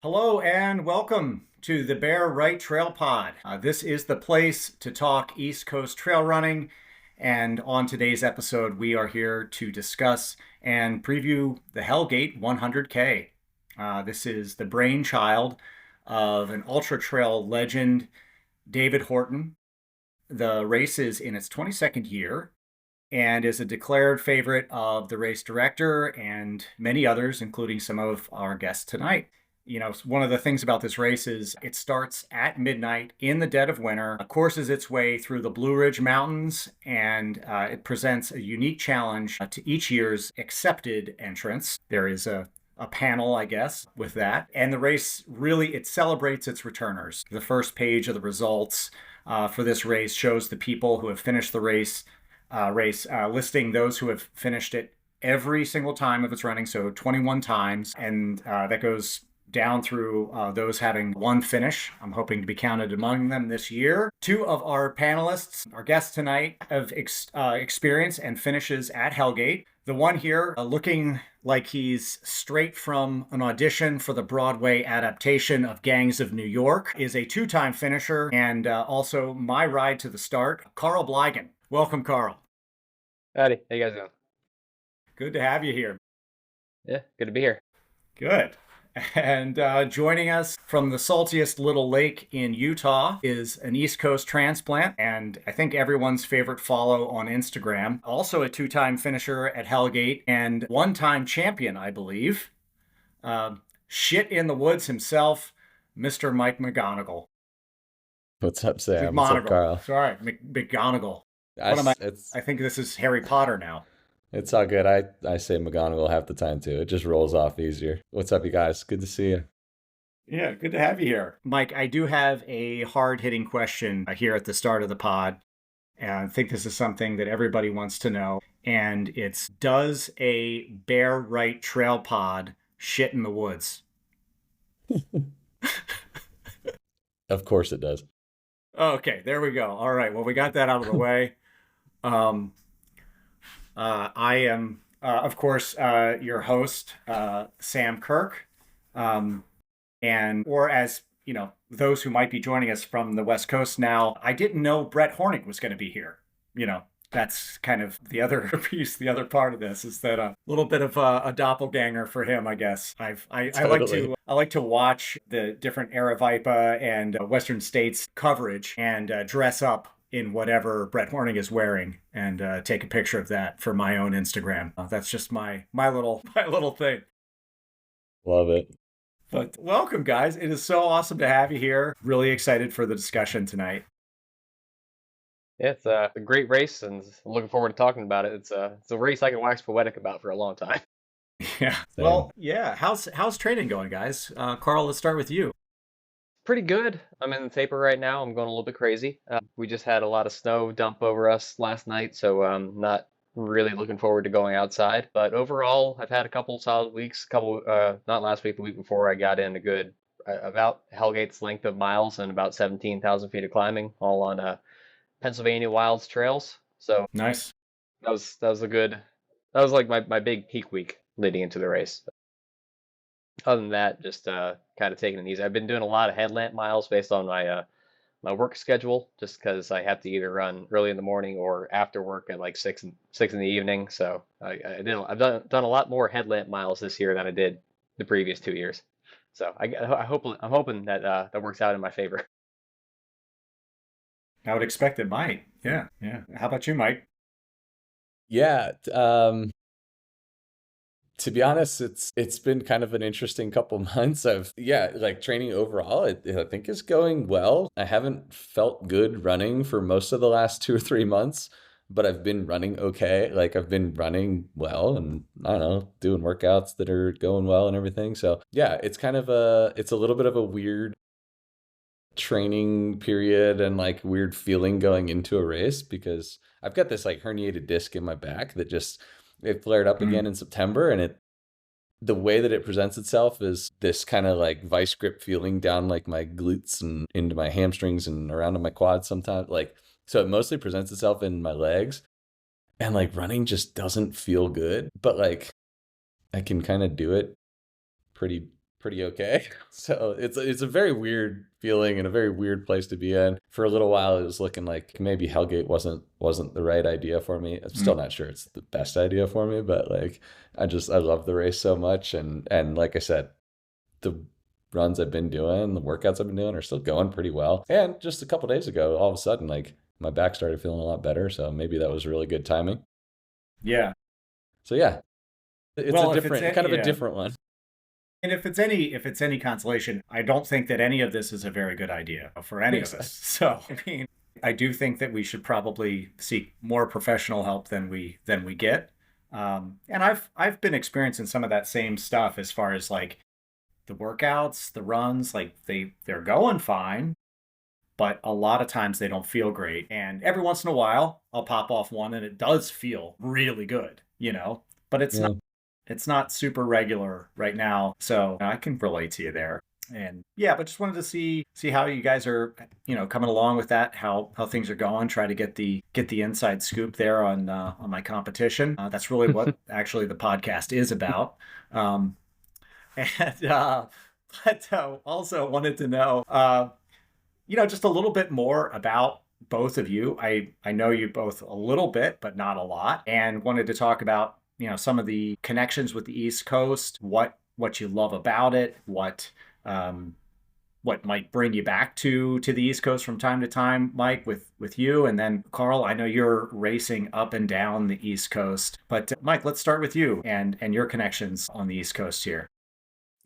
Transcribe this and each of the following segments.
Hello and welcome to the Bear Right Trail Pod. This is the place to talk East Coast trail running. And on today's episode, we are here to discuss and preview the Hellgate 100K. This is the brainchild of an ultra trail legend, David Horton. The race is in its 22nd year and is a declared favorite of the race director and many others, including some of our guests tonight. One of the things about this race is it starts at midnight in the dead of winter, courses its way through the Blue Ridge Mountains, and it presents a unique challenge to each year's accepted entrants. There is a panel, I guess, with that. And the race really, it celebrates its returners. The first page of the results for this race shows the people who have finished the race, listing those who have finished it every single time of its running, so 21 times, and that goes down through those having one finish. I'm hoping to be counted among them this year. Two of our panelists, our guests tonight, have experience and finishes at Hellgate. The one here looking like he's straight from an audition for the Broadway adaptation of Gangs of New York is a two-time finisher and also my ride to the start, Carl Bligan. Welcome, Carl. Howdy, how you guys doing? Good to have you here. Yeah, good to be here. Good. And joining us from the saltiest little lake in Utah is an East Coast transplant, and I think everyone's favorite follow on Instagram. Also a two-time finisher at Hellgate and one-time champion, I believe. Shit in the woods himself, Mr. Mike McGonigle. What's up, Sam? What's up, Carl? Sorry, McGonigle. I think this is Harry Potter now. It's all good. I say McGonagall half the time, too. It just rolls off easier. What's up, you guys? Good to see you. Yeah, good to have you here. Mike, I do have a hard-hitting question here at the start of the pod. And I think this is something that everybody wants to know. And it's, does a Bear Right trail pod shit in the woods? Of course it does. Okay, there we go. All right, well, we got that out of the way. I am, of course, your host, Sam Kirk, or as those who might be joining us from the West Coast now, I didn't know Brett Hornick was going to be here. That's kind of the other piece, the other part of this is that a little bit of a doppelganger for him, I guess. Totally. I like to watch the different Aravaipa and Western States coverage and dress up in whatever Brett Hornick is wearing and take a picture of that for my own Instagram. That's just my little thing. Love it. But welcome, guys. It is so awesome to have you here. Really excited for the discussion tonight. Yeah, it's a great race, and I'm looking forward to talking about it. It's a race I can wax poetic about for a long time. Yeah. Same. Well, yeah. How's training going, guys? Carl, let's start with you. Pretty good. I'm in the taper right now. I'm going a little bit crazy. We just had a lot of snow dump over us last night, so I'm not really looking forward to going outside. But overall, I've had a couple solid weeks. Not last week, the week before, I got in a good about Hellgate's length of miles and about 17,000 feet of climbing, all on Pennsylvania Wilds trails. So Nice. that was like my big peak week leading into the race. Other than that, just kind of taking it easy. I've been doing a lot of headlamp miles based on my work schedule, just because I have to either run early in the morning or after work at like six in the evening. So I've done a lot more headlamp miles this year than I did the previous 2 years. So I'm hoping that that works out in my favor. I would expect it might. Yeah. How about you, Mike? Yeah. To be honest, it's been kind of an interesting couple months of like training overall. I think is going well. I haven't felt good running for most of the last 2 or 3 months, but I've been running okay. Like I've been running well, and I don't know, doing workouts that are going well and everything. So yeah, it's a little bit of a weird training period and like weird feeling going into a race because I've got this like herniated disc in my back that just it flared up again in September, and the way that it presents itself is this kind of like vice grip feeling down like my glutes and into my hamstrings and around in my quads sometimes. Like, so it mostly presents itself in my legs, and like running just doesn't feel good, but like I can kind of do it pretty pretty okay. So it's a very weird feeling and a very weird place to be in. For a little while, it was looking like maybe Hellgate wasn't the right idea for me. I'm still not sure it's the best idea for me, but like I love the race so much, and like I said, the runs I've been doing, the workouts I've been doing are still going pretty well. And just a couple days ago, all of a sudden, like my back started feeling a lot better. So maybe that was really good timing. Yeah. So yeah, it's a Well, if it's different, kind of a yeah. different one. And if it's any consolation, I don't think that any of this is a very good idea for any of us. So, I mean, I do think that we should probably seek more professional help than we get. And I've been experiencing some of that same stuff as far as like the workouts, the runs, like they're going fine, but a lot of times they don't feel great. And every once in a while, I'll pop off one and it does feel really good, but Yeah. it's not super regular right now. So I can relate to you there. And yeah, but just wanted to see how you guys are, coming along with that, how things are going. Try to get the inside scoop there on my competition. That's really what actually the podcast is about. And but also wanted to know, just a little bit more about both of you. I know you both a little bit, but not a lot, and wanted to talk about some of the connections with the East Coast, what you love about it, um, what might bring you back to the East Coast from time to time, Mike, with you, and then Carl. I know you're racing up and down the East Coast, but Mike, let's start with you and your connections on the East Coast here.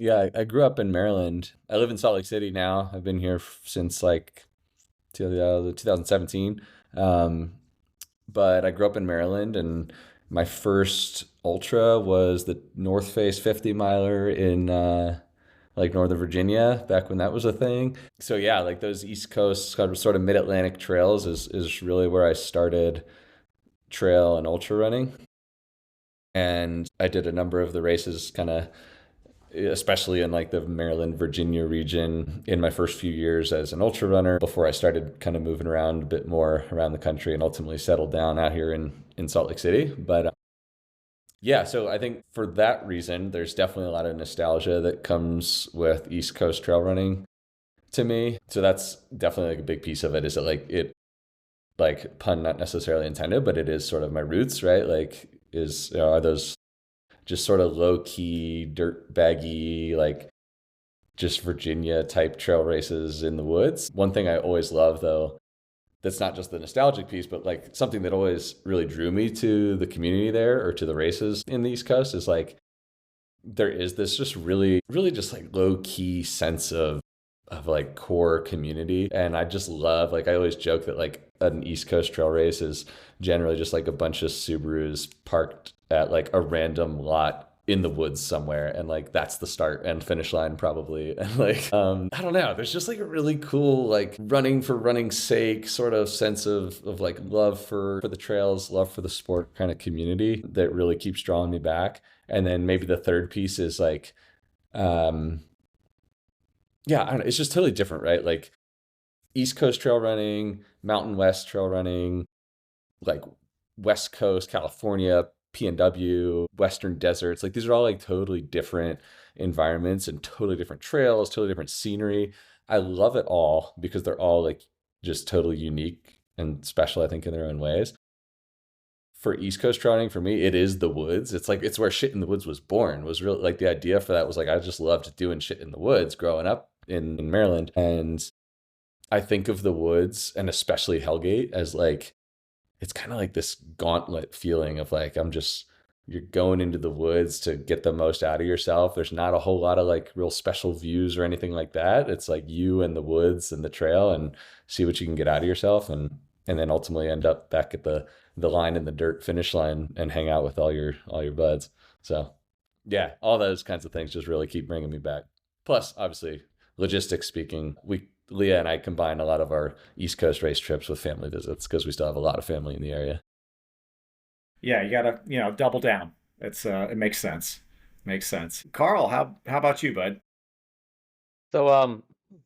Yeah, I grew up in Maryland. I live in Salt Lake City now. I've been here since like 2017. Um, but I grew up in Maryland, and my first ultra was the North Face 50 miler in like Northern Virginia back when that was a thing. So yeah, like those East Coast sort of mid-Atlantic trails is really where I started trail and ultra running. And I did a number of the races kind of especially in like the Maryland, Virginia region in my first few years as an ultra runner before I started kind of moving around a bit more around the country and ultimately settled down out here in Salt Lake City. But yeah, so I think for that reason, there's definitely a lot of nostalgia that comes with East Coast trail running to me. So that's definitely like a big piece of it, is that like pun not necessarily intended, but it is sort of my roots, right? Like are those just sort of low key, dirt baggy, like just Virginia type trail races in the woods. One thing I always love though, that's not just the nostalgic piece, but like something that always really drew me to the community there or to the races in the East Coast is like there is this just really, really just like low key sense of like core community. And I just love, like I always joke that like an East Coast trail race is generally just like a bunch of Subarus parked at like a random lot in the woods somewhere, and like that's the start and finish line probably. And like I don't know, there's just like a really cool like running for running's sake sort of sense of like love for the trails, love for the sport kind of community that really keeps drawing me back. And then maybe the third piece is like yeah, I don't know, it's just totally different, right? Like East Coast trail running, Mountain West trail running, like West Coast, California, PNW, Western deserts. Like these are all like totally different environments and totally different trails, totally different scenery. I love it all because they're all like just totally unique and special, I think, in their own ways. For East Coast trail running, for me, it is the woods. It's like it's where shit in the woods was born. Was really like the idea for that was like I just loved doing shit in the woods growing up in Maryland. And I think of the woods and especially Hellgate as like it's kind of like this gauntlet feeling of like you're going into the woods to get the most out of yourself. There's not a whole lot of like real special views or anything like that. It's like you and the woods and the trail and see what you can get out of yourself, and then ultimately end up back at the line in the dirt finish line and hang out with all your buds. So yeah, all those kinds of things just really keep bringing me back. Plus, obviously, logistics speaking, Leah and I combine a lot of our East Coast race trips with family visits because we still have a lot of family in the area. Yeah, you gotta double down. It makes sense. Makes sense. Carl, how about you, bud? So,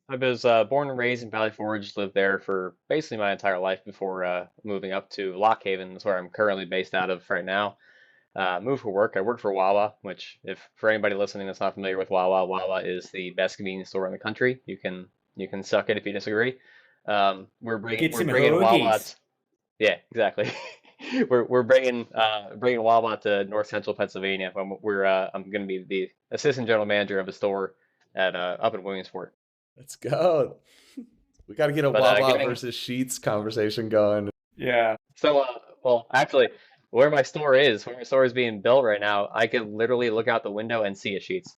I was born and raised in Valley Forge, lived there for basically my entire life before moving up to Lock Haven, that's where I'm currently based out of right now. moved for work. I work for Wawa, which, if for anybody listening that's not familiar with Wawa, Wawa is the best convenience store in the country. You can suck it if you disagree. We're bringing Get we're some bringing Wawa. hoagies. Yeah, exactly. We're bringing Wawa to North Central Pennsylvania. I'm going to be the assistant general manager of a store at up in Williamsport. Let's go. We got to get a But Wawa getting versus Sheets conversation going. Yeah. so well, actually, where my store is being built right now, I can literally look out the window and see a Sheets.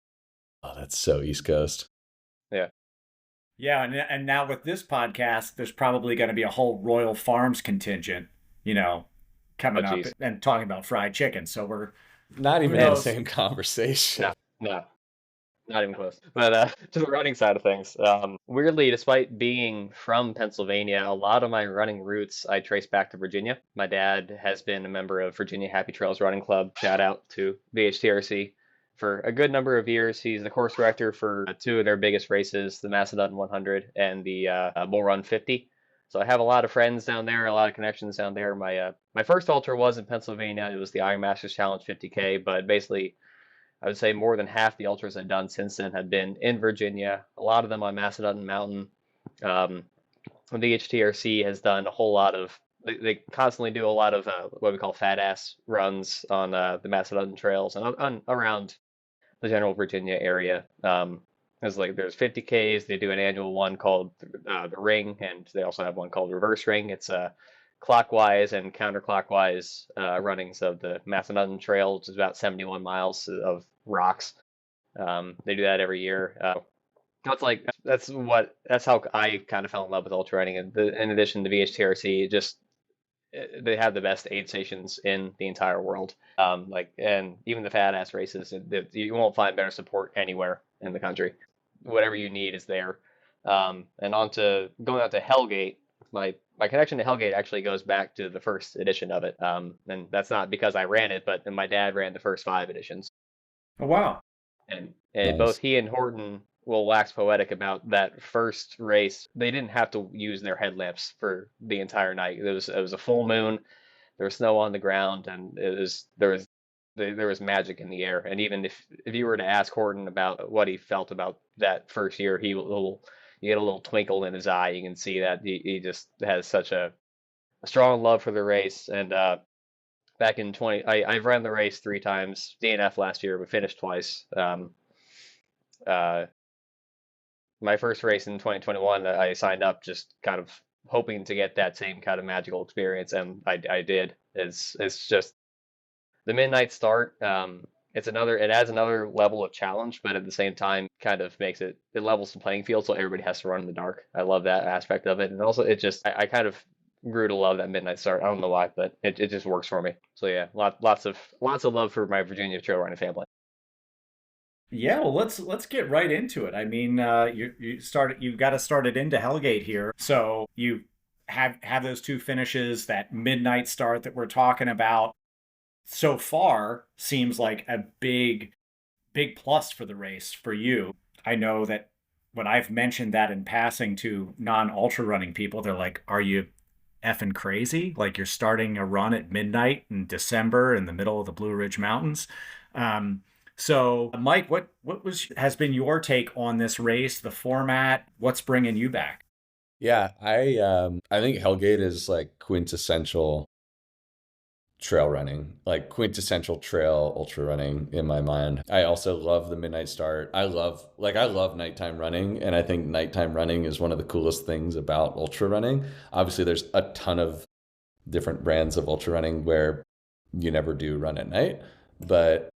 Oh, that's so East Coast. Yeah. Yeah, and now with this podcast, there's probably going to be a whole Royal Farms contingent, coming up Geez. and talking about fried chicken. So we're Not even Who in the knows? same conversation. No, not even close. But to the running side of things, weirdly, despite being from Pennsylvania, a lot of my running roots I trace back to Virginia. My dad has been a member of Virginia Happy Trails Running Club. Shout out to VHTRC. For a good number of years, he's the course director for two of their biggest races, the Macedon 100 and the Bull Run 50. So I have a lot of friends down there, a lot of connections down there. My first ultra was in Pennsylvania. It was the Iron Masters Challenge 50K, but basically I would say more than half the ultras I've done since then have been in Virginia. A lot of them on Macedon Mountain. Um, the HTRC has done a whole lot of. They constantly do a lot of what we call fat ass runs on the Macedon trails and around the general Virginia area. There's 50Ks. They do an annual one called the Ring, and they also have one called Reverse Ring. It's clockwise and counterclockwise runnings of the Macedon Trail, which is about 71 miles of rocks. They do that every year. That's how I kind of fell in love with ultra running. And in addition to VHTRC, they have the best aid stations in the entire world. And even the fat ass races, you won't find better support anywhere in the country. Whatever you need is there. And going out to Hellgate, my connection to Hellgate actually goes back to the first edition of it. And that's not because I ran it, but my dad ran the first 5 editions. Oh, wow. And Nice. both he and Horton will wax poetic about that first race. They didn't have to use their headlamps for the entire night. It was a full moon. There was snow on the ground, and there was magic in the air. And even if you were to ask Horton about what he felt about that first year, you get a little twinkle in his eye. You can see that he just has such a strong love for the race. And back in I've ran the race 3 times. DNF last year, but finished twice. My first race in 2021, I signed up just kind of hoping to get that same kind of magical experience, and I did. It's just the midnight start. It adds another level of challenge, but at the same time, kind of it levels the playing field, so everybody has to run in the dark. I love that aspect of it, and also I kind of grew to love that midnight start. I don't know why, but it just works for me. So yeah, lots of love for my Virginia trail running family. Yeah, well, let's get right into it. I mean, you got to start it into Hellgate here. So you have those 2 finishes, that midnight start that we're talking about. So far, seems like a big plus for the race for you. I know that when I've mentioned that in passing to non-ultra running people, they're like, "Are you effing crazy? Like you're starting a run at midnight in December in the middle of the Blue Ridge Mountains?" So, Mike, what has been your take on this race, the format? What's bringing you back? Yeah, I think Hellgate is like quintessential trail running, like quintessential trail ultra running in my mind. I also love the midnight start. I love nighttime running, and I think nighttime running is one of the coolest things about ultra running. Obviously, there's a ton of different brands of ultra running where you never do run at night, but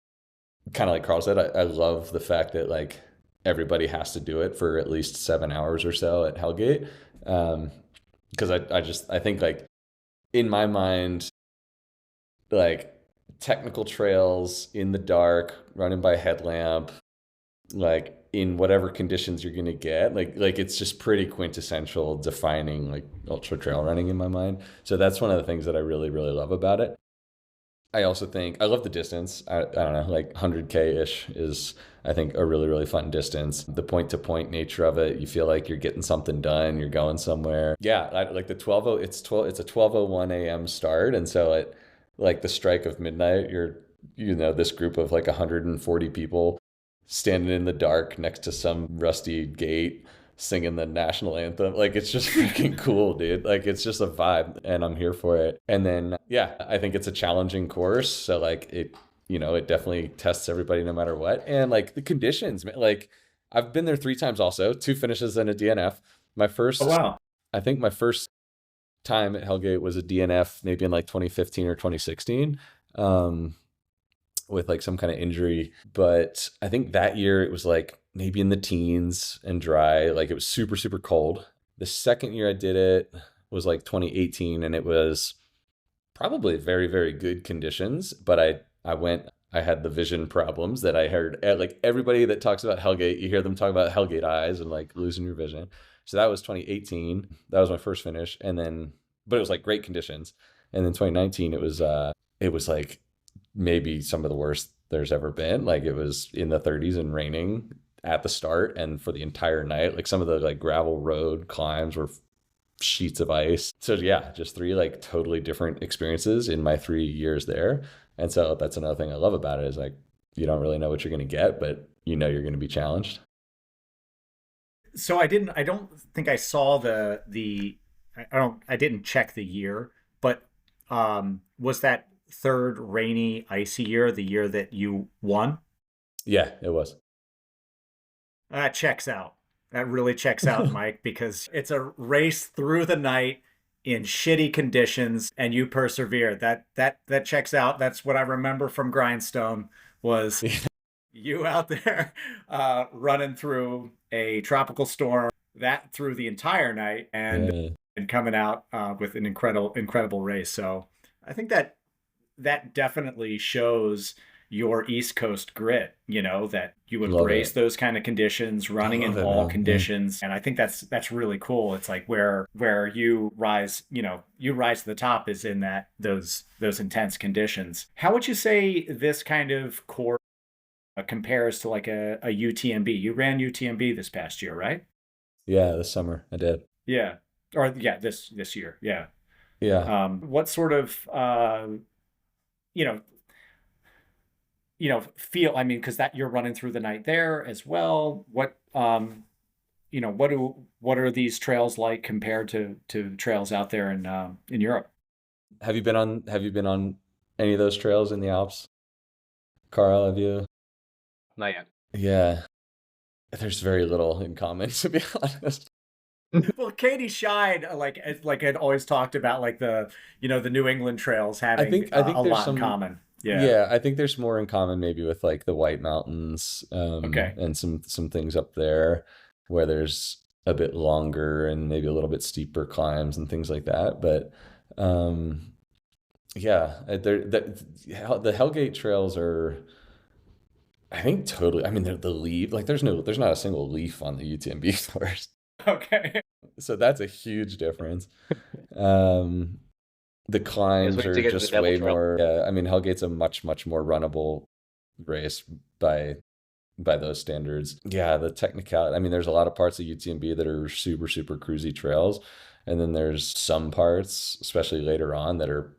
kind of like Carl said, I love the fact that like everybody has to do it for at least 7 hours or so at Hellgate. Because I think like in my mind, like technical trails in the dark, running by headlamp, like in whatever conditions you're gonna get, like it's just pretty quintessential defining like ultra trail running in my mind. So that's one of the things that I really, really love about it. I also think I love the distance. I don't know, like 100K-ish is, I think, a really, really fun distance. The point-to-point nature of it, you feel like you're getting something done, you're going somewhere. Yeah, like the it's a 12:01 a.m. start, and so at like the strike of midnight, you're this group of like 140 people standing in the dark next to some rusty gate singing the national anthem. Like, it's just freaking cool, dude. Like, it's just a vibe, and I'm here for it. And then, yeah, I think it's a challenging course. So, like, it definitely tests everybody no matter what. And, like, the conditions, man, like, I've been there 3 times also, 2 finishes and a DNF. Oh, wow. I think my first time at Hellgate was a DNF maybe in like 2015 or 2016. With like some kind of injury. But I think that year it was like maybe in the teens and dry. Like, it was super, super cold. The second year I did it was like 2018, and it was probably very, very good conditions. But I had the vision problems that I heard, like, everybody that talks about Hellgate, you hear them talk about Hellgate eyes and like losing your vision. So that was 2018. That was my first finish. And then, but it was like great conditions. And then 2019, it was like maybe some of the worst there's ever been. Like, it was in the 30s and raining at the start and for the entire night. Like, some of the like gravel road climbs were sheets of ice. So yeah, just 3 like totally different experiences in my 3 years there. And so that's another thing I love about it, is like, you don't really know what you're going to get, but you're going to be challenged. So I don't think I saw I didn't check the year, but was that third rainy, icy year the year that you won? Yeah, it was. That checks out. That really checks out, Mike, because it's a race through the night in shitty conditions, and you persevere. That checks out. That's what I remember from Grindstone, was you out there running through a tropical storm that through the entire night, and coming out with an incredible race. So I think that definitely shows your East Coast grit, that you embrace those kind of conditions, running in all conditions. And I think that's really cool. It's like where you rise, you rise to the top is in those intense conditions. How would you say this kind of course compares to like a UTMB? You ran UTMB this past year, right? Yeah, this summer I did. Yeah. Or yeah, this year. Yeah. Yeah. What sort of you know, feel, I mean, because that you're running through the night there as well. What what are these trails like compared to trails out there in Europe? Have you been on any of those trails in the Alps? Carl, have you? Not yet. Yeah. There's very little in common, to be honest. Well, Katie Scheid had always talked about like the New England trails having I think a there's lot in common. Yeah. Yeah, I think there's more in common maybe with like the White Mountains, Okay. and some things up there where there's a bit longer and maybe a little bit steeper climbs and things like that. But yeah, the Hellgate trails are, I think, totally. I mean, the leaf, like, there's not a single leaf on the UTMB course. Okay. So that's a huge difference. The climbs are just way more. Yeah, I mean, Hellgate's a much more runnable race by those standards. Yeah, the technicality. I mean, there's a lot of parts of UTMB that are super cruisy trails, and then there's some parts, especially later on, that are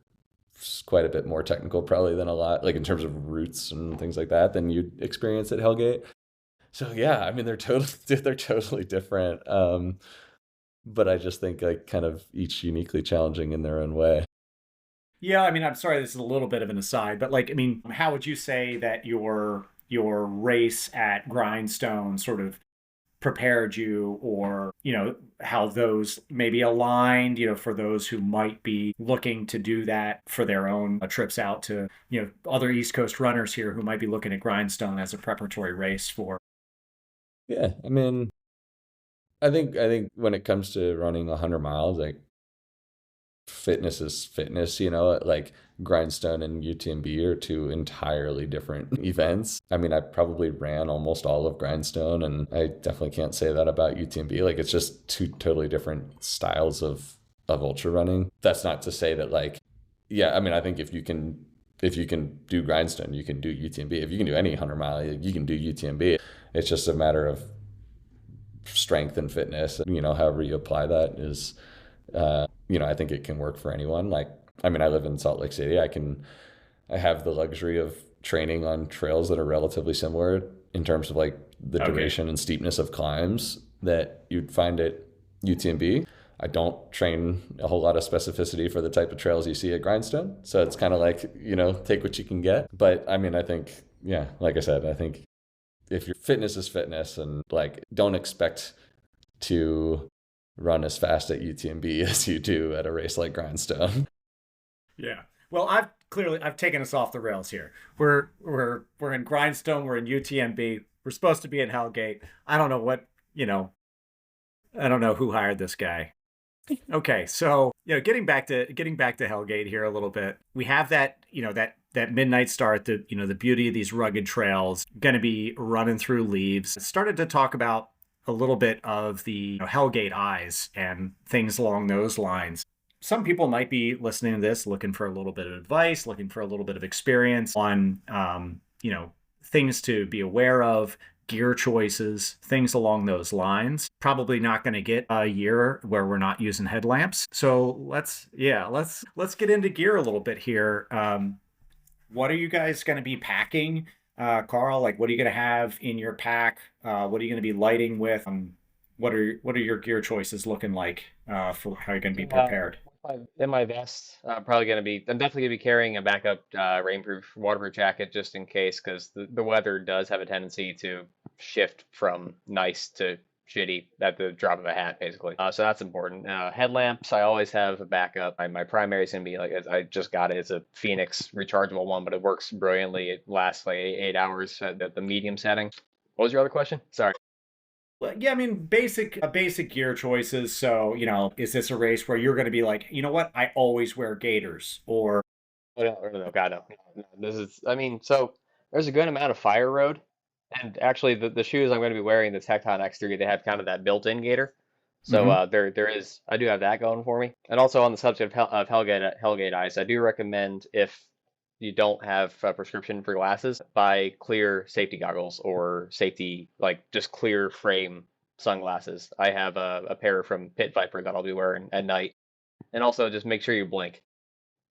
quite a bit more technical, probably, than a lot, like in terms of routes and things like that, than you'd experience at Hellgate. So yeah, I mean, they're totally different. But I just think like kind of each uniquely challenging in their own way. Yeah, I mean, I'm sorry, this is a little bit of an aside, but like, I mean, how would you say that your race at Grindstone sort of prepared you, or how those maybe aligned, for those who might be looking to do that for their own trips out to other East Coast runners here who might be looking at Grindstone as a preparatory race for. Yeah, I mean, I think when it comes to running 100 miles, like, fitness is fitness, like Grindstone and UTMB are 2 entirely different events. I mean, I probably ran almost all of Grindstone, and I definitely can't say that about UTMB. Like, it's just 2 totally different styles of ultra running. That's not to say that, like, yeah, I mean, I think if you can do Grindstone, you can do UTMB. If you can do any 100 mile, you can do UTMB. It's just a matter of strength and fitness. However you apply that is, I think it can work for anyone. Like, I mean, I live in Salt Lake City. I have the luxury of training on trails that are relatively similar in terms of like the duration and steepness of climbs that you'd find at UTMB. I don't train a whole lot of specificity for the type of trails you see at Grindstone. So it's kind of like, take what you can get. But I mean, I think, yeah, like I said, I think if your fitness is fitness, and like, don't expect to run as fast at UTMB as you do at a race like Grindstone. Yeah. Well, I've taken us off the rails here. We're in Grindstone, we're in UTMB. We're supposed to be in Hellgate. I don't know I don't know who hired this guy. Okay, so getting back to Hellgate here a little bit. We have that that midnight start. The beauty of these rugged trails. Going to be running through leaves. Started to talk about a little bit of the Hellgate eyes and things along those lines. Some people might be listening to this looking for a little bit of advice, looking for a little bit of experience on things to be aware of, gear choices, things along those lines. Probably not going to get a year where we're not using headlamps. So let's get into gear a little bit here. What are you guys going to be packing, Carl? Like, what are you going to have in your pack? What are you going to be lighting with? What are your gear choices looking like for how you're going to be prepared? In my vest, I'm definitely going to be carrying a backup rainproof, waterproof jacket just in case, because the weather does have a tendency to shift from nice to shitty at the drop of a hat, basically. So that's important. Headlamps, I always have a backup. My primary is going to be I just got it. It's a Phoenix rechargeable one, but it works brilliantly. It lasts like 8 hours at the medium setting. What was your other question? Sorry. Well, yeah, I mean, basic gear choices. So, is this a race where you're going to be like, you know what? I always wear gaiters, or Oh, no, God, no. So there's a good amount of fire road. And actually, the shoes I'm going to be wearing, the Tecton X3, they have kind of that built-in gaiter. So I do have that going for me. And also on the subject of Hellgate eyes, I do recommend, if you don't have a prescription for glasses, buy clear safety goggles or safety, like just clear frame sunglasses. I have a pair from Pit Viper that I'll be wearing at night. And also just make sure you blink.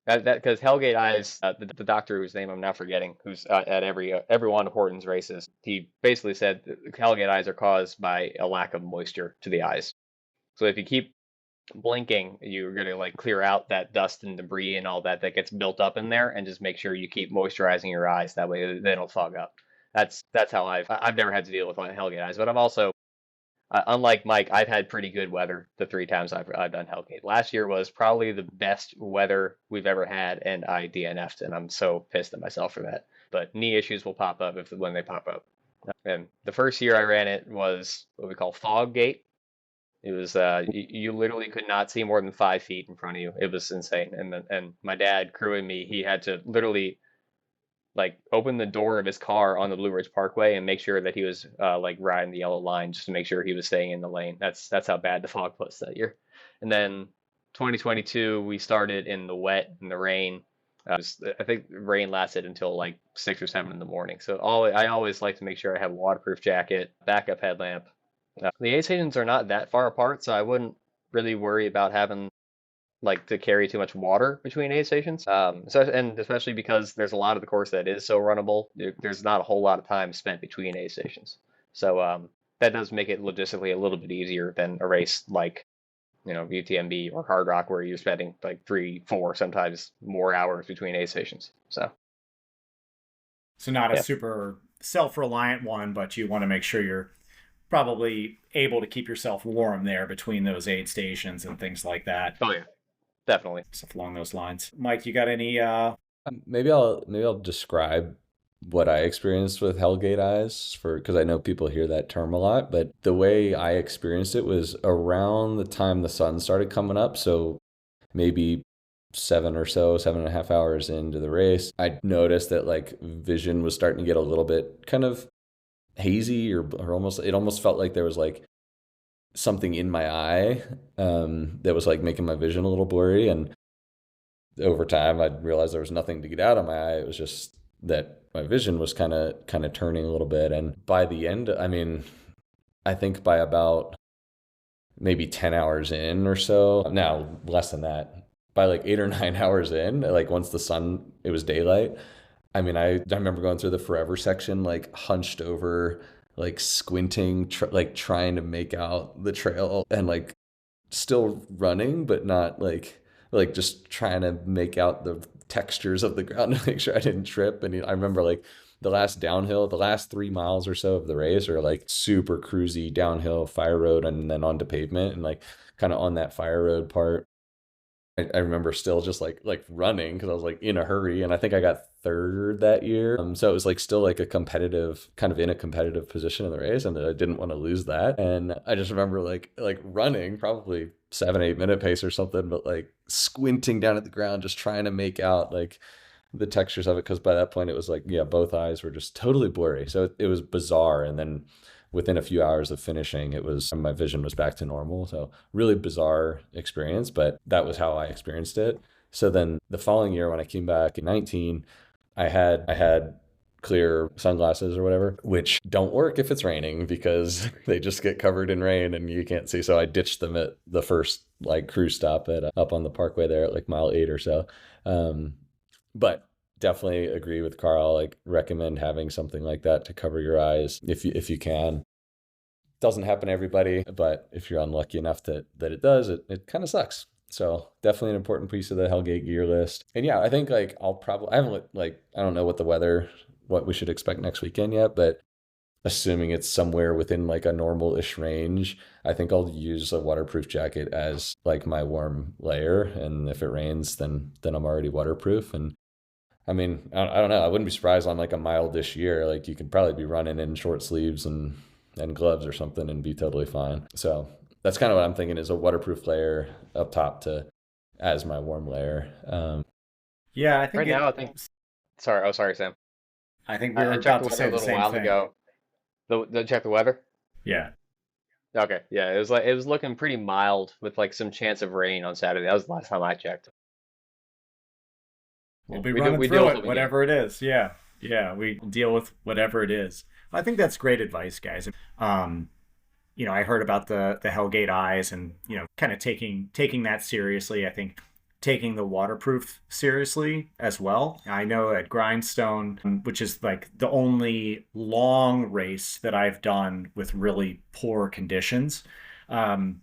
That because Hellgate eyes, the doctor whose name I'm now forgetting, who's at every one of Horton's races, he basically said that Hellgate eyes are caused by a lack of moisture to the eyes. So if you keep blinking, you're gonna like clear out that dust and debris and all that gets built up in there, and just make sure you keep moisturizing your eyes. That way they don't fog up. That's how I've never had to deal with Hellgate eyes, but I'm also unlike Mike, I've had pretty good weather the 3 times I've done Hellgate. Last year was probably the best weather we've ever had, and I DNF'd, and I'm so pissed at myself for that. But knee issues will pop up when they pop up. And the first year I ran it was what we call fog gate. It was you literally could not see more than 5 feet in front of you. It was insane. And my dad crewing me, he had to literally like open the door of his car on the Blue Ridge Parkway and make sure that he was like riding the yellow line, just to make sure he was staying in the lane. That's how bad the fog was that year. And then 2022 we started in the wet and the rain. I think the rain lasted until like 6 or 7 in the morning. So I always like to make sure I have a waterproof jacket, backup headlamp. The aid stations are not that far apart, so I wouldn't really worry about having like to carry too much water between aid stations. And especially because there's a lot of the course that is so runnable, there's not a whole lot of time spent between aid stations. So that does make it logistically a little bit easier than a race like UTMB or Hard Rock, where you're spending like 3, 4, sometimes more hours between aid stations. So not a super self-reliant one, but you want to make sure you're probably able to keep yourself warm there between those aid stations and things like that. Oh yeah, definitely. Stuff along those lines. Mike, you got any Maybe I'll describe what I experienced with Hellgate eyes, because I know people hear that term a lot, but the way I experienced it was around the time the sun started coming up. So maybe 7.5 hours into the race, I noticed that like vision was starting to get a little bit kind of hazy, or it almost felt like there was like something in my eye that was like making my vision a little blurry. And over time I realized there was nothing to get out of my eye. It was just that my vision was kind of turning a little bit. And by the end, I mean, I think by about maybe 10 hours in or so, now less than that, by like 8 or 9 hours in, like once it was daylight, I mean, I remember going through the forever section, like hunched over, like squinting, like trying to make out the trail and like still running, but not like just trying to make out the textures of the ground to make sure I didn't trip. And I remember like the last downhill, the last 3 miles or so of the race are like super cruisy downhill fire road and then onto pavement and like kind of on that fire road part. I remember still just like running because I was like in a hurry, and I think I got third that year. So it was like still like a competitive, kind of in a competitive position in the race, and I didn't want to lose that. And I just remember like running probably 7-8 minute pace or something, but like squinting down at the ground, just trying to make out like the textures of it, because by that point it was like, yeah, both eyes were just totally blurry. So it was bizarre. And then within a few hours of finishing, it was, my vision was back to normal. So really bizarre experience, but that was how I experienced it. So then the following year when I came back in 19, I had clear sunglasses or whatever, which don't work if it's raining because they just get covered in rain and you can't see. So I ditched them at the first like cruise stop at up on the parkway there at like mile 8 or so. But definitely agree with Carl. Like, recommend having something like that to cover your eyes if you can. Doesn't happen to everybody, but if you're unlucky enough that it does, it kind of sucks. So definitely an important piece of the Hellgate gear list. And yeah, I think like I haven't like, I don't know what we should expect next weekend yet, but assuming it's somewhere within like a normal-ish range, I think I'll use a waterproof jacket as like my warm layer. And if it rains, then I'm already waterproof. And I mean, I don't know. I wouldn't be surprised on like a mildish year. Like you could probably be running in short sleeves and gloves or something and be totally fine. So that's kind of what I'm thinking, is a waterproof layer up top to as my warm layer. Yeah, I think Right now, I think. Sorry, Sam. I think we were I checked about the to weather say a the little same while thing. ago. Check the weather. Yeah. Okay, yeah, it was looking pretty mild with like some chance of rain on Saturday. That was the last time I checked. We'll Yeah, be we do running we deal through with it, what we get. whatever it is. Yeah. Yeah. We deal with whatever it is. I think that's great advice, guys. Um, I heard about the Hellgate eyes and, kind of taking that seriously. I think taking the waterproof seriously as well. I know at Grindstone, which is like the only long race that I've done with really poor conditions, um,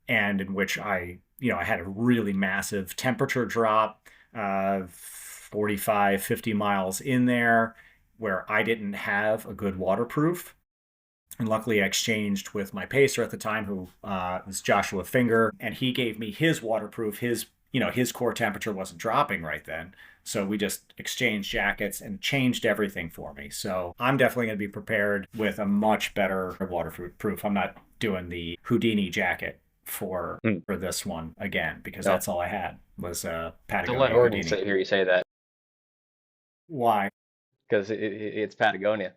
and in which I had a really massive temperature drop, 45, 50 miles in there, where I didn't have a good waterproof. And luckily, I exchanged with my pacer at the time, who was Joshua Finger, and he gave me his waterproof. His core temperature wasn't dropping right then, so we just exchanged jackets and changed everything for me. So I'm definitely going to be prepared with a much better waterproof. I'm not doing the Houdini jacket for Hmm. for this one again because No, that's all I had was don't let Patagonia Orton Houdini. hear you say that Why? because it's Patagonia.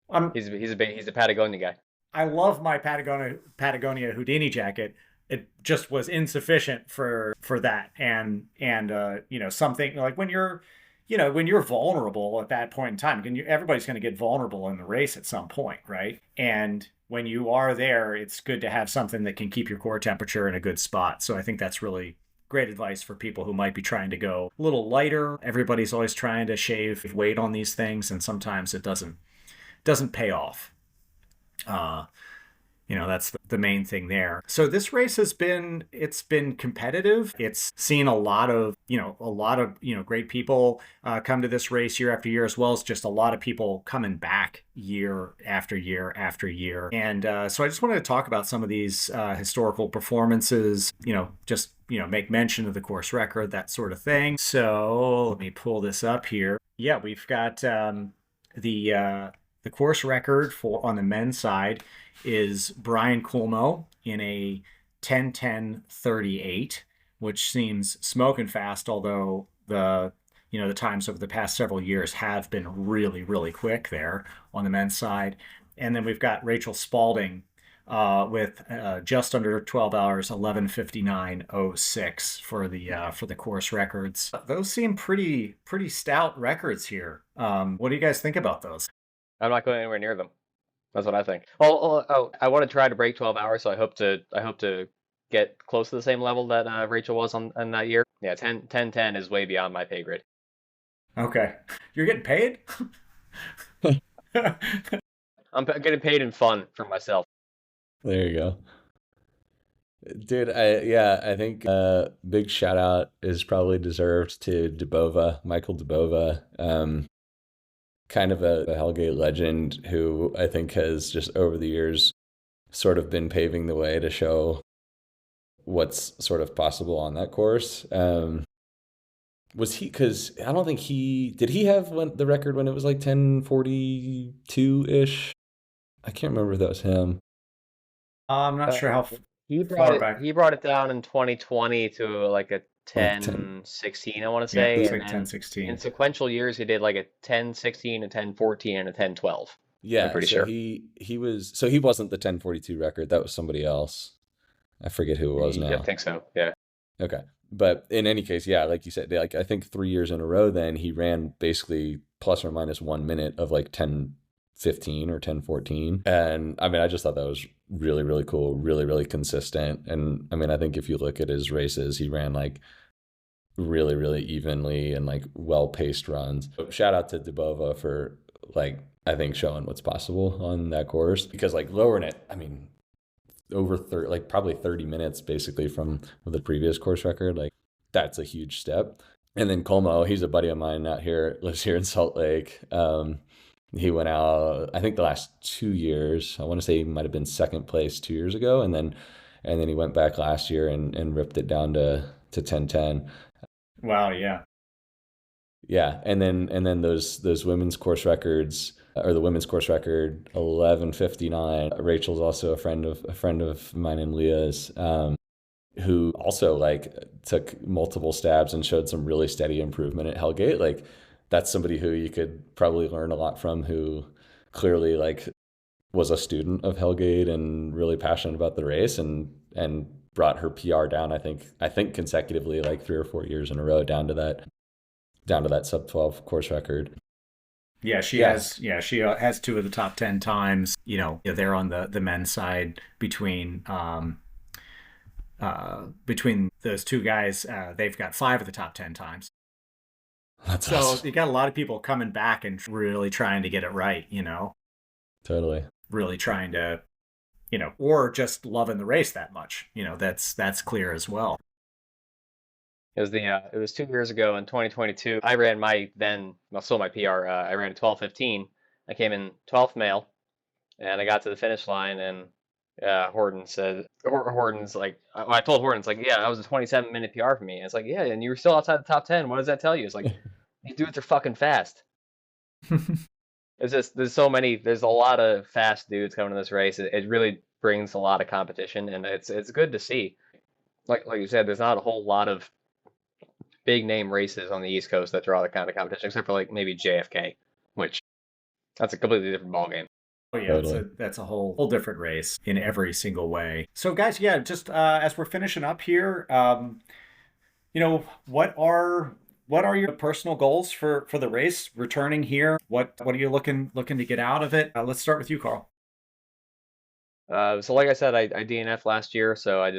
I'm He's a Patagonia guy. I love my Patagonia Houdini jacket. It just was insufficient for that, and something like when you're vulnerable at that point in time, everybody's going to get vulnerable in the race at some point, right? And when you are there, it's good to have something that can keep your core temperature in a good spot. So I think that's really great advice for people who might be trying to go a little lighter. Everybody's always trying to shave weight on these things, and sometimes it doesn't pay off. Uh, that's the main thing there. So this race it's been competitive. It's seen a lot of great people come to this race year after year, as well as just a lot of people coming back year after year after year. And so I just wanted to talk about some of these historical performances, just make mention of the course record, that sort of thing. So let me pull this up here. Yeah, we've got the course record for on the men's side is Brian Coolmo in a 10:10:38, which seems smoking fast, although the times over the past several years have been really, really quick there on the men's side. And then we've got Rachel Spalding with just under 12 hours, 11:59:06 for the course records. Those seem pretty stout records here. What do you guys think about those? I'm not going anywhere near them. That's what I think. Oh, I want to try to break 12 hours, so I hope to get close to the same level that Rachel was on that year. Yeah, 10:10 is way beyond my pay grade. Okay. You're getting paid? I'm getting paid in fun for myself. There you go. Dude, I think big shout out is probably deserved to Dubova, Michael Dubova, kind of a Hellgate legend who I think has just over the years sort of been paving the way to show what's sort of possible on that course. Was he, because I don't think did he have the record when it was like 10:42-ish? I can't remember if that was him. I'm not sure how Uh, he brought far it back. he brought it down in 2020 to like a Like 10. 10:16, I want to Yeah, say, it's Yeah. and like then in 10:16. sequential years he did like a 10:16, a 10:14, and a 10:12. I'm Yeah, pretty so sure. he wasn't the 10:42 record. That was somebody else. I forget who it was I now. think so. Yeah. Okay. But in any case, yeah, like you said, like I think 3 years in a row then he ran basically plus or minus 1 minute of like 10:15 or 10:14. And I mean, I just thought that was really, really cool, really, really consistent. And I mean, I think if you look at his races, he ran like really, really evenly and like well-paced runs. So shout out to Dubova for like I think showing what's possible on that course because like lowering it, I mean, over 30, like probably 30 minutes basically from the previous course record. Like that's a huge step. And then Colmo, he's a buddy of mine out here, lives here in Salt Lake. He went out, I think the last 2 years. I want to say he might have been second place 2 years ago, and then he went back last year and ripped it down to 10:10. Wow, yeah. Yeah, and then those women's course records or the women's course record 11:59. Rachel's also a friend of mine and Leah's, who also like took multiple stabs and showed some really steady improvement at Hellgate. Like that's somebody who you could probably learn a lot from, who clearly like was a student of Hellgate and really passionate about the race and brought her PR down. I think consecutively like 3 or 4 years in a row down to that sub 12 course record. Yeah, she Yeah, has. Yeah, she has two of the top 10 times. They're on the men's side between those two guys. They've got five of the top 10 times. that's So awesome. you got a lot of people coming back and really trying to get it right. Totally. Really trying to, or just loving the race that much. That's clear as well. It was 2 years ago in 2022. I ran still my PR. I ran a 12:15. I came in 12th male, and I got to the finish line, and Horton's like, I told Horton's like, yeah, that was a 27-minute PR for me. And it's like, yeah, and you were still outside the top 10. What does that tell you? It's like, these dudes are fucking fast. It's just there's a lot of fast dudes coming to this race. It really brings a lot of competition, and it's good to see. Like you said, there's not a whole lot of big name races on the East Coast that draw the kind of competition, except for like maybe JFK, which that's a completely different ballgame. Oh yeah, Totally. that's a whole different race in every single way. So guys, yeah, just as we're finishing up here, what are your personal goals for the race returning here? What are you looking to get out of it? Let's start with you, Carl. So like I said, I DNF last year, so I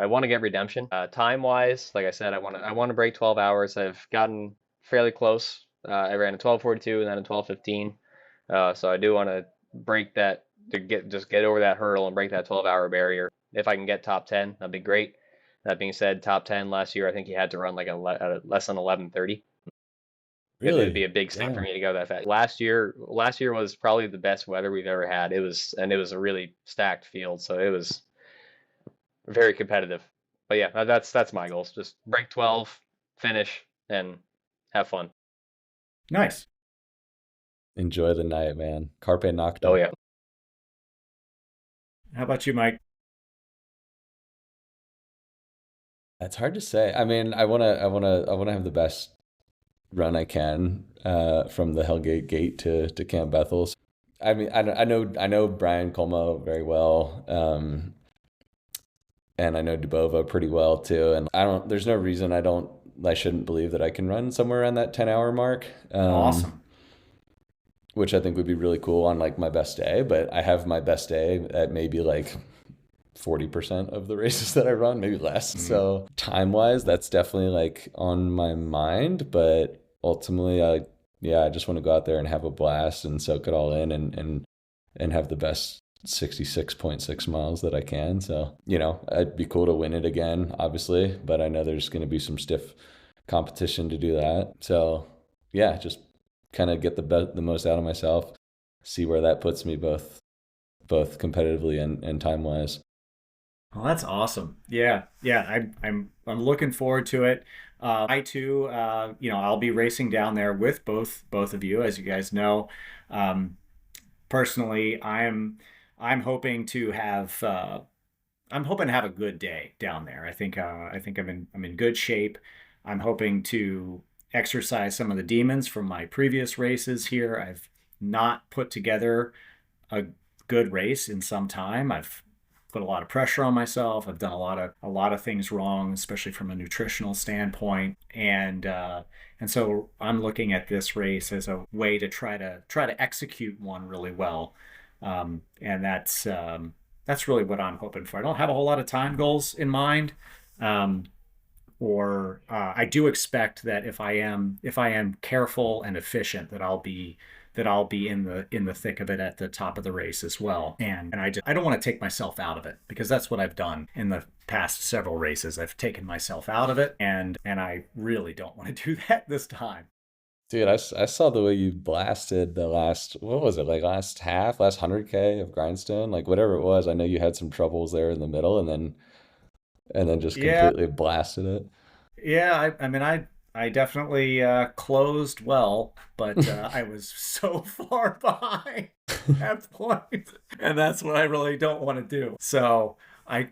want to get redemption. Time wise, like I said, I want to break 12 hours. I've gotten fairly close. I ran a 12:42 and then a 12:15. So I do want to break that to get over that hurdle and break that 12-hour barrier. If I can get top 10, that'd be great. That being said, top 10 last year, I think you had to run like less than 11:30. It'd be Really? a big step for Damn. me to go that fast. Last year was probably the best weather we've ever had. It was a really stacked field, so it was very competitive. But yeah, that's my goals. Just break 12, finish, and have fun. Nice. Enjoy the night, man. Carpe Oh noctem. yeah. How about you, Mike? It's hard to say. I mean, I wanna have the best run I can from the Hellgate gate to Camp Bethel's. I mean, I know Brian Colmo very well, and I know Dubova pretty well too. And there's no reason I shouldn't believe that I can run somewhere around that 10-hour mark, Awesome. which I think would be really cool on like my best day. But I have my best day at maybe like 40% of the races that I run, maybe less. Mm. So time wise, that's definitely like on my mind, but ultimately, I just want to go out there and have a blast and soak it all in and have the best 66.6 miles that I can. So, it'd be cool to win it again, obviously, but I know there's going to be some stiff competition to do that. So, yeah, just kind of get the most out of myself, see where that puts me both competitively and time wise. Well, that's awesome. Yeah, yeah. I'm looking forward to it. I too, I'll be racing down there with both of you, as you guys know. Um, Personally, I'm hoping to have I'm hoping to have a good day down there. I think I'm in good shape. I'm hoping to exercise some of the demons from my previous races here. I've not put together a good race in some time. I've put a lot of pressure on myself. I've done a lot of things wrong, especially from a nutritional standpoint, and so I'm looking at this race as a way to try to execute one really well, and that's really what I'm hoping for. I don't have a whole lot of time goals in mind. Or I do expect that if I am careful and efficient, that I'll be in the thick of it at the top of the race as well. And I don't want to take myself out of it, because that's what I've done in the past several races. I've taken myself out of it, and I really don't want to do that this time. Dude, I saw the way you blasted the what was it, like last 100K of grindstone, like whatever it was. I know you had some troubles there in the middle, and then just Yeah, completely blasted it. yeah. I mean, I definitely closed well, but I was so far behind at the point, and that's what I really don't want to do. So I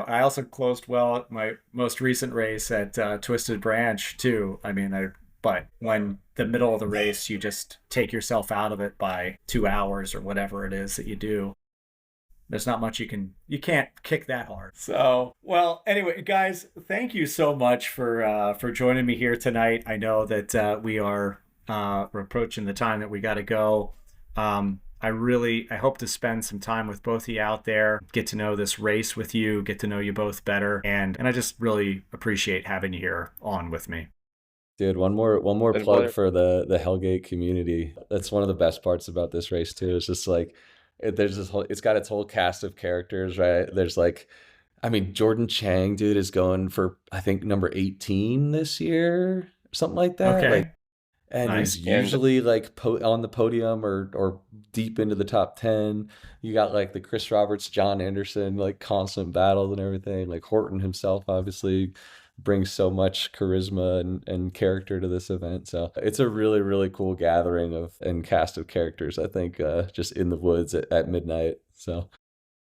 also closed well at my most recent race at Twisted Branch too. I mean, but when the middle of the race, you just take yourself out of it by 2 hours or whatever it is that you do. There's not much you can't kick that hard. So, well, anyway, guys, thank you so much for joining me here tonight. I know that we're approaching the time that we got to go. I hope to spend some time with both of you out there, get to know this race with you, get to know you both better, and I just really appreciate having you here on with me. Dude, one more Been a plug pleasure. for the Hellgate community. That's one of the best parts about this race too. It's just like it's got its whole cast of characters, right? There's like, I mean, Jordan Chang, dude, is going for I think number 18 this year, something like that. Like, Okay, and he's nice. And usually like on the podium or deep into the top 10. You got like the Chris Roberts, John Anderson, like constant battles and everything. Like Horton himself obviously brings so much charisma and character to this event. So it's a really, really cool gathering of and cast of characters, I think, just in the woods at midnight. So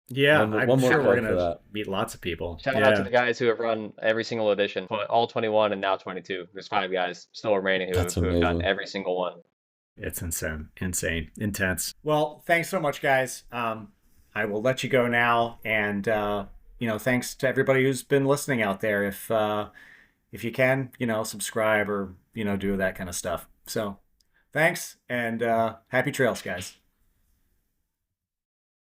Yeah, I'm one more sure we're plug for gonna that. meet lots of people. shout out to Yeah, the guys who have run every single edition, all 21 and now 22. There's 5 guys still remaining who That's who have done amazing. every single one. it's insane, intense. Well, thanks so much, guys. I will let you go now, and thanks to everybody who's been listening out there. If you can, subscribe or do that kind of stuff. So, thanks, and happy trails, guys.